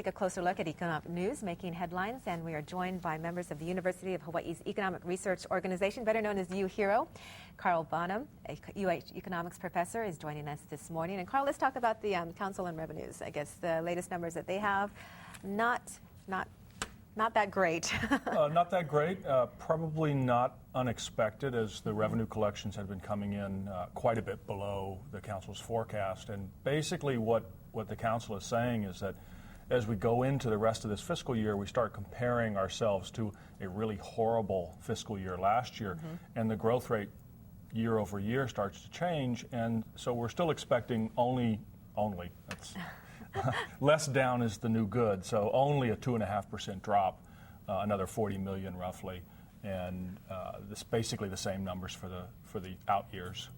take a closer look at economic news making headlines, and we are joined by members of the University of Hawaii's Economic Research Organization, better known as UHERO. Carl Bonham, a UH economics professor, is joining us this morning. And Carl, let's talk about the Council on Revenues. I guess the latest numbers that they have, not that great. Not that great. Probably not unexpected, as the revenue collections had been coming in quite a bit below the council's forecast. And basically what the council is saying is that as we go into the rest of this fiscal year, we start comparing ourselves to a really horrible fiscal year last year, and the growth rate year over year starts to change. And so we're still expecting only that's less down is the new good, so only a 2.5% drop, another 40 million roughly, and this basically the same numbers for the out years.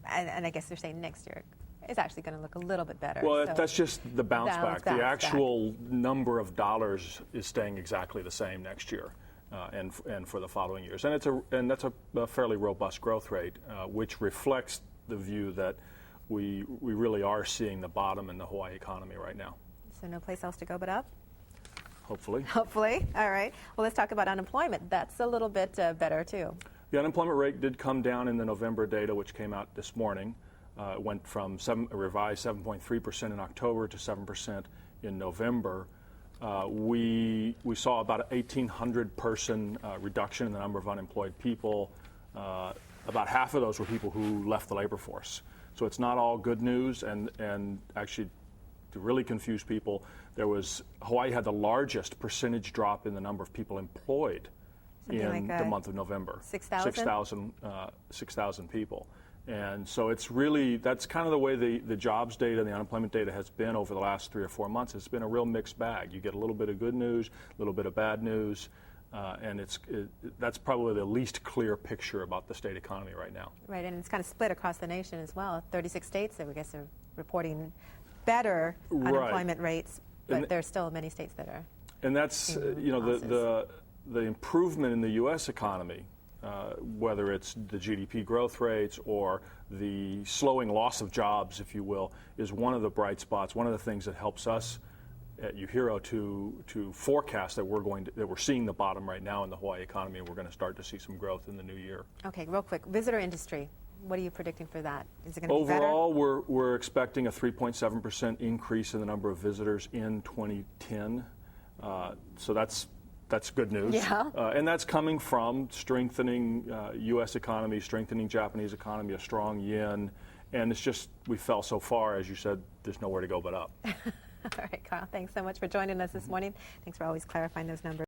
And I guess they're saying next year is actually going to look a little bit better. Well, so that's just the bounce back. The actual number of dollars is staying exactly the same next year, and for the following years, and that's a fairly robust growth rate, which reflects the view that we really are seeing the bottom in the Hawaii economy right now. So no place else to go but up? Hopefully. Hopefully. All right. Well, let's talk about unemployment. That's a little bit better, too. The unemployment rate did come down in the November data, which came out this morning. It went from a revised 7.3% in October to 7% in November. We saw about an 1,800 person reduction in the number of unemployed people. About half of those were people who left the labor force. So it's not all good news, and actually, to really confuse people, Hawaii had the largest percentage drop in the number of people employed in the month of November. 6,000? 6,000 people. And so that's kind of the way the jobs data and the unemployment data has been over the last 3 or 4 months. It's been a real mixed bag. You get a little bit of good news, a little bit of bad news. And that's probably the least clear picture about the state economy right now. Right, and it's kind of split across the nation as well. 36 states that I guess are reporting better unemployment rates, but there are still many states that are. And that's the improvement in the U.S. economy, whether it's the GDP growth rates or the slowing loss of jobs, if you will, is one of the bright spots. One of the things that helps us at UHERO to forecast that we're seeing the bottom right now in the Hawaii economy, and we're going to start to see some growth in the new year. Okay, real quick, visitor industry. What are you predicting for that? Is it going to be better? Overall, we're expecting a 3.7% increase in the number of visitors in 2010. So that's good news. Yeah. And that's coming from strengthening U.S. economy, strengthening Japanese economy, a strong yen, and it's just we fell so far, as you said, there's nowhere to go but up. All right, Carl, thanks so much for joining us this morning. Thanks for always clarifying those numbers.